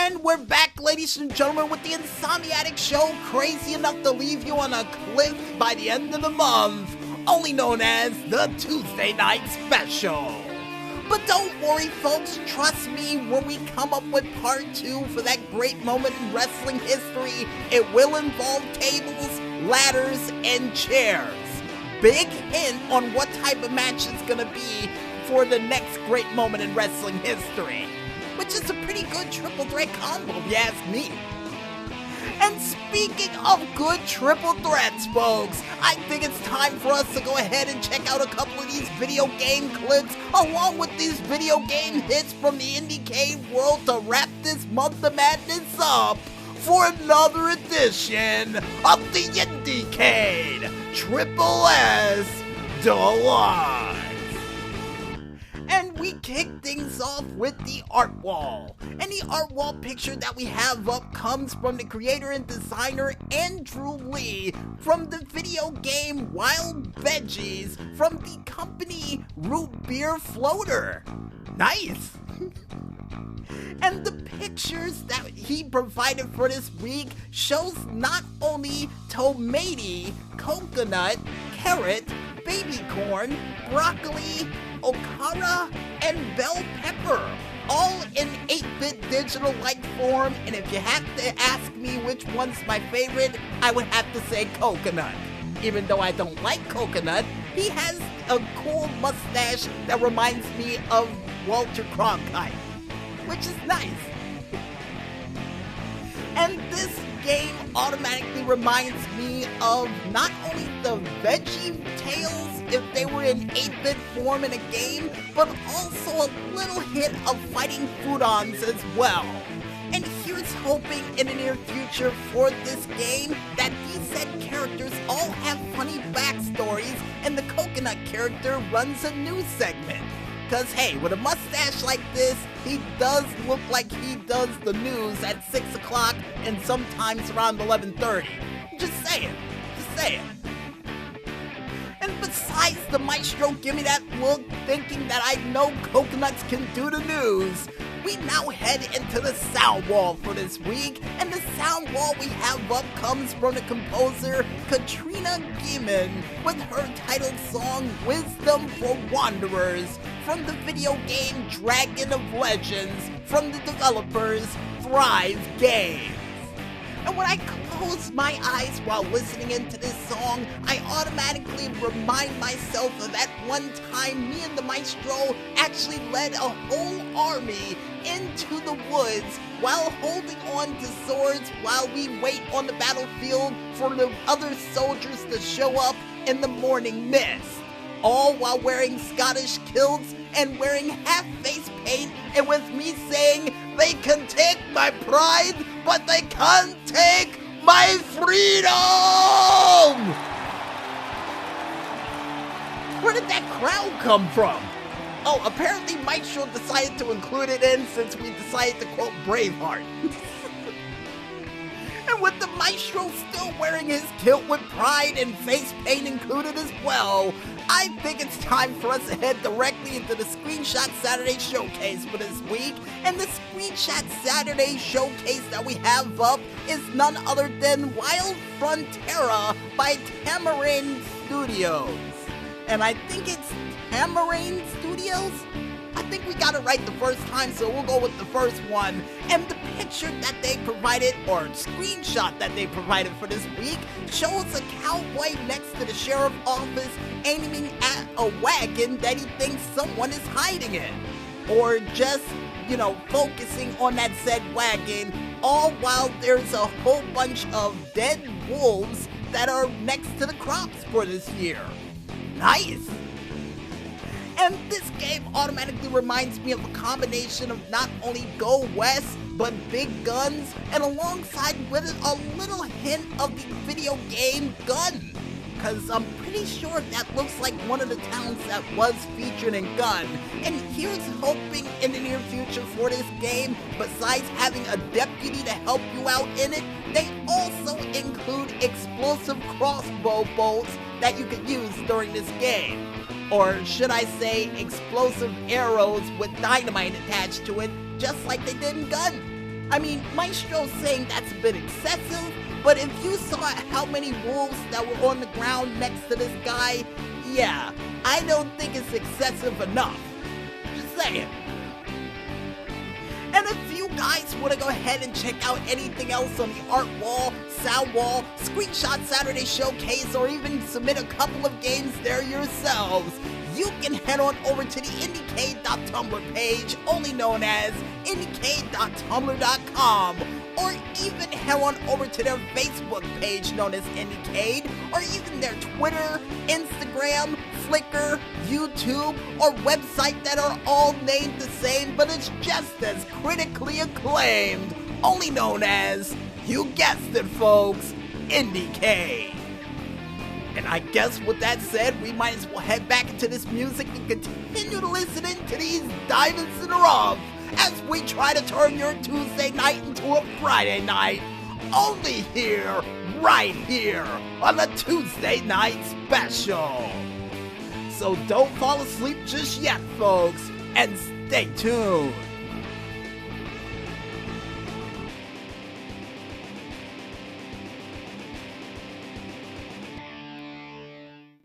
And we're back, ladies and gentlemen, with the Insomniatic Show, crazy enough to leave you on a cliff by the end of the month, only known as the Tuesday Night Special. But don't worry, folks, trust me, when we come up with part 2 for that great moment in wrestling history, it will involve tables, ladders, and chairs. Big hint on what type of match it's gonna be for the next great moment in wrestling history, which is a pretty good triple threat combo if you ask me. And speaking of good triple threats, folks, I think it's time for us to go ahead and check out a couple of these video game clips along with these video game hits from the Indie Cade world to wrap this month of madness up for another edition of the Indie Cade Triple S Deluxe. And we kick things off with the art wall. And the art wall picture that we have up comes from the creator and designer Andrew Lee from the video game Wild Veggies from the company Root Beer Floater. Nice! And the pictures that he provided for this week shows not only tomato, coconut, carrot, baby corn, broccoli, okara, and bell pepper, all in 8-bit digital-like form, and if you have to ask me which one's my favorite, I would have to say coconut. Even though I don't like coconut, he has a cool mustache that reminds me of Walter Cronkite, which is nice. And this game automatically reminds me of not only the Veggie Tales if they were in 8-bit form in a game, but also a little hint of fighting Foodons as well. And here's hoping in the near future for this game that these said characters all have funny backstories and the coconut character runs a news segment. Cause hey, with a mustache like this, he does look like he does the news at 6 o'clock and sometimes around 11:30. Just saying. And besides the Maestro gimme that look, thinking that I know coconuts can do the news, we now head into the sound wall for this week, and the sound wall we have up comes from the composer Katrina Giemann with her titled song Wisdom for Wanderers from the video game Dragon of Legends from the developers Thrive Games. And when I close my eyes while listening into this song, I automatically remind myself of that one time me and the Maestro actually led a whole army into the woods while holding on to swords while we wait on the battlefield for the other soldiers to show up in the morning mist. All while wearing Scottish kilts and wearing half-face paint, and with me saying, "They can take my pride, but they can't take my freedom!" Where did that crowd come from? Oh, apparently Maestro decided to include it in since we decided to quote Braveheart. And with the Maestro still wearing his kilt with pride and face paint included as well, I think it's time for us to head directly into the Screenshot Saturday Showcase for this week. And the Screenshot Saturday Showcase that we have up is none other than Wild Frontera by Tamarind Studios. And I think it's Tamarind Studios? I think we got it right the first time, so we'll go with the first one. And the picture that they provided, or screenshot that they provided for this week, shows a cowboy next to the sheriff's office aiming at a wagon that he thinks someone is hiding in. Or just, focusing on that said wagon, all while there's a whole bunch of dead wolves that are next to the crops for this year. Nice! And this game automatically reminds me of a combination of not only Go West, but big guns, and alongside with it a little hint of the video game Gun. Cause I'm pretty sure that looks like one of the towns that was featured in Gun. And here's hoping in the near future for this game, besides having a deputy to help you out in it, they also include explosive crossbow bolts that you could use during this game. Or should I say explosive arrows with dynamite attached to it, just like they did in Gun. I mean, Maestro's saying that's a bit excessive, but if you saw how many wolves that were on the ground next to this guy, yeah, I don't think it's excessive enough. Just saying. And if you guys want to go ahead and check out anything else on the art wall, sound wall, screenshot Saturday showcase, or even submit a couple of games there yourselves, you can head on over to the IndieCade.tumblr page, only known as IndieCade.tumblr.com, or even head on over to their Facebook page known as Indie Cade, or even their Twitter, Instagram, Flickr, YouTube, or website that are all named the same, but it's just as critically acclaimed, only known as, you guessed it folks, Indie Cade. And I guess with that said, we might as well head back into this music and continue to listen to these diamonds in the rough as we try to turn your Tuesday night into a Friday night. Only here, right here, on the Tuesday Night Special. So don't fall asleep just yet, folks, and stay tuned.